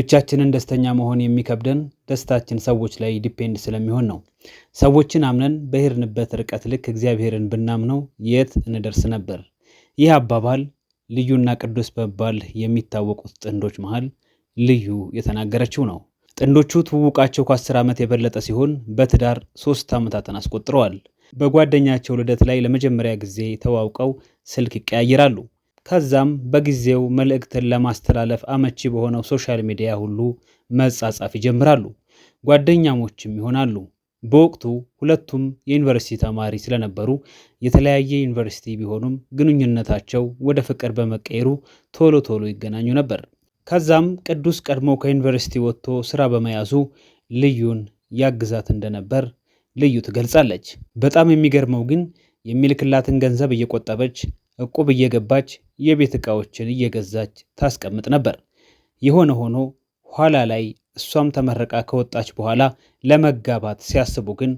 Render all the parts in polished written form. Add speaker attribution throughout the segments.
Speaker 1: ብቻችንን ደስተኛ መሆን የሚከብደን ደስታችን ሰዎች ላይ ዲፔንድ ስለሚሆን ነው። ሰዎችን አምነን በሄድንበት ርቀት ልክ እግዚአብሔርን ብናምነው የት እንደርስ ነበር። ይህ አባባል ልዩና ቅዱስ በመባል የሚታወቁት ጥንዶች መሃል ልዩ የተናገረችው ነው። ጥንዶቹ ትውውቃቸው ከ10 ዓመት የበለጠ ሲሆን በትዳር 3 ዓመታትን አስቆጥረዋል። በጓደኛቸው ልደት ላይ ለመጀመሪያ ጊዜ ተዋውቀው ስልክ ይቀያየራሉ። ከዛም በጊዜው መልእክትን ለማስተላለፍ አመቺ በሆነው ሶሻል ሚዲያ ሁሉ መጻጻፍ ይጀምራሉ። ጓደኛሞችም ይሆናሉ። በወቅቱ ሁለቱም የዩኒቨርሲቲ ተማሪ ስለነበሩ የተለያየ ዩኒቨርሲቲ ቢሆኑም ግንኙነታቸው ወደ ፍቅር በመቀየሩ ቶሎ ቶሎ ይገናኙ ነበር። ከዛም ቅዱስ ቀድሞ ከዩኒቨርሲቲ ወጥቶ ስራ በመያዙ ልዩን ያግዛት እንደነበር ልዩ ትገልጻለች። በጣም የሚገርመው ግን የሚልክላትን ገንዘብ እየቆጠበች እቁብ እየገባች የቤት ዕቃዎችን እየገዛች ታስቀምጥ ነበር። የሆነ ሆኖ ኋላ ላይ እሷም ተመረቃ ከወጣች በኋላ ለመጋባት ሲያስቡ ግን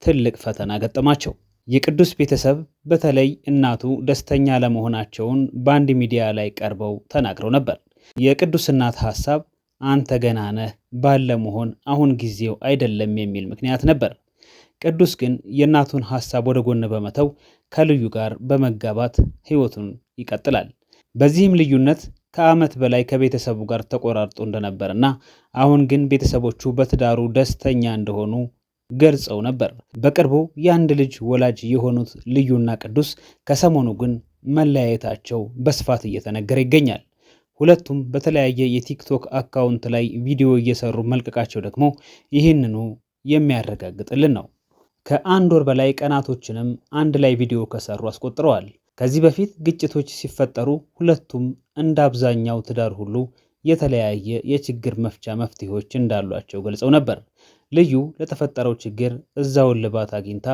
Speaker 1: ትልቅ ፈተና ገጠማቸው። የቅዱስ ቤተሰብ በተለይ እናቱ ደስተኛ ለመሆናቸውን በአንድ ሚዲያ ላይ ቀርበው ተናግረው ነበር። የቅዱስ እናት ሐሳብ አንተ ገና ነህ፣ ባለ መሆን አሁን ጊዜው አይደለም የሚል ምክንያት ነበር። ቅዱስ ግን የእናቱን ሐሳብ ወደ ጎን በመተው ከልዩ ጋር በመጋባት ሕይወቱን ይቀጥላል። በዚህም ልዩነት ከዓመት በላይ ከቤተሰቡ ጋር ተቆራርጦ እንደነበርና አሁን ግን ቤተሰቦቹ በትዳሩ ደስተኛ እንደሆኑ ገልጸው ነበር። በቅርቡ የአንድ ልጅ ወላጅ የሆኑት ልዩና ቅዱስ ከሰሞኑ ግን መለያየታቸው በስፋት እየተነገረ ይገኛል። ሁለቱም በተለያየ የቲክቶክ አካውንት ላይ ቪዲዮ እየሰሩ መልቀቃቸው ደግሞ ይህንኑ የሚያረጋግጥልን ነው። ከአንድ ወር በላይ ቀናቶችንም አንድ ላይ ቪዲዮ ከሰሩ አስቆጥረዋል። ከዚህ በፊት ግጭቶች ሲፈጠሩ ሁለቱም እንደ አብዛኛው ትዳር ሁሉ የተለያየ የችግር መፍቻ መፍትሄዎች እንዳሏቸው ገልጸው ነበር። ልዩ ለተፈጠረው ችግር እዛው እልባት አግኝታ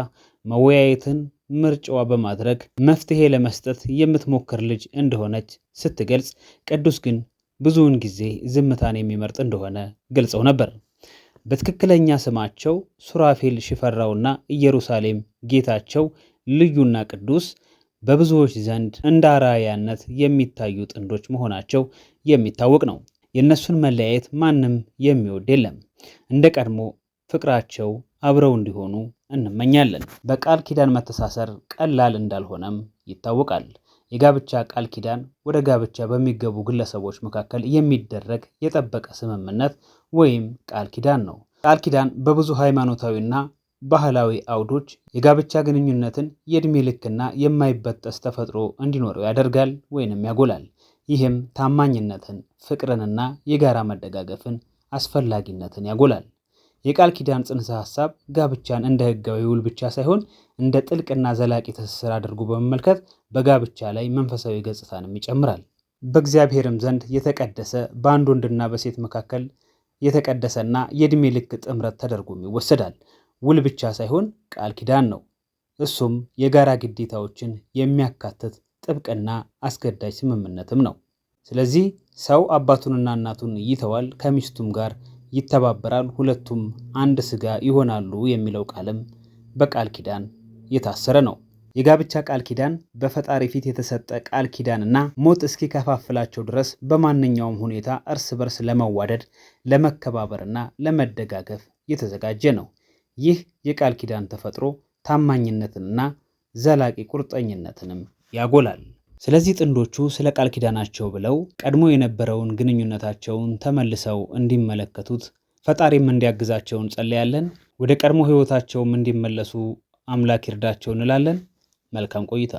Speaker 1: መወያየትን ምርጫዋ በማድረግ መፍትሄ ለመስጠት የምትሞክር ልጅ እንደሆነች ስትገልጽ፣ ቅዱስ ግን ብዙውን ጊዜ ዝምታን የሚመርጥ እንደሆነ ገልጸው ነበር። በትክክለኛ ስማቸው ሱራፌል ሽፈራውና ኢየሩሳሌም ጌታቸው ልዩና ቅዱስ በብዙዎች ዘንድ እንደ አርአያነት የሚታዩ ጥንዶች መሆናቸው የሚታወቅ ነው። የእነሱን መለያየት ማንም የሚወድ የለም። እንደ ቀድሞ ፍቅራቸው አብረው እንዲሆኑ እንመኛለን። በቃል ኪዳን መተሳሰር ቀላል እንዳልሆነም ይታወቃል። የጋብቻ ቃል ኪዳን ወደ ጋብቻ በሚገቡ ግለሰቦች መካከል የሚደረግ የጠበቀ ስምምነት ወይም ቃል ኪዳን ነው። ቃል ኪዳን በብዙ ሃይማኖታዊና ባህላዊ አውዶች የጋብቻ ግንኙነትን የዕድሜ ልክና የማይበጠስ ተፈጥሮ እንዲኖረው ያደርጋል ወይንም ያጎላል። ይህም ታማኝነትን፣ ፍቅርንና የጋራ መደጋገፍን አስፈላጊነትን ያጎላል። የቃል ኪዳን ጽንሰ ሐሳብ ጋብቻን እንደ ሕጋዊ ውል ብቻ ሳይሆን እንደ ጥልቅና ዘላቂ ትስስር አድርጎ በመመልከት በጋብቻ ላይ መንፈሳዊ ገጽታንም ይጨምራል። በእግዚአብሔርም ዘንድ የተቀደሰ በአንድ ወንድና በሴት መካከል የተቀደሰና የዕድሜ ልክ ጥምረት ተደርጎም ይወሰዳል። ውል ብቻ ሳይሆን ቃል ኪዳን ነው። እሱም የጋራ ግዴታዎችን የሚያካትት ጥብቅና አስገዳጅ ስምምነትም ነው። ስለዚህ ሰው አባቱንና እናቱን ይተዋል፣ ከሚስቱም ጋር ይተባበራል፣ ሁለቱም አንድ ሥጋ ይሆናሉ የሚለው ቃልም በቃል ኪዳን የታሰረ ነው። የጋብቻ ቃል ኪዳን በፈጣሪ ፊት የተሰጠ ቃል ኪዳንና ሞት እስኪከፋፍላቸው ድረስ በማንኛውም ሁኔታ እርስ በርስ ለመዋደድ፣ ለመከባበርና ለመደጋገፍ የተዘጋጀ ነው። ይህ የቃል ኪዳን ተፈጥሮ ታማኝነትንና ዘላቂ ቁርጠኝነትንም ያጎላል። ስለዚህ ጥንዶቹ ስለ ቃል ኪዳናቸው ብለው ቀድሞ የነበረውን ግንኙነታቸውን ተመልሰው እንዲመለከቱት ፈጣሪም እንዲያግዛቸው እንጸልያለን። ወደ ቀድሞ ሕይወታቸውም እንዲመለሱ አምላክ ይርዳቸው እንላለን። መልካም ቆይታ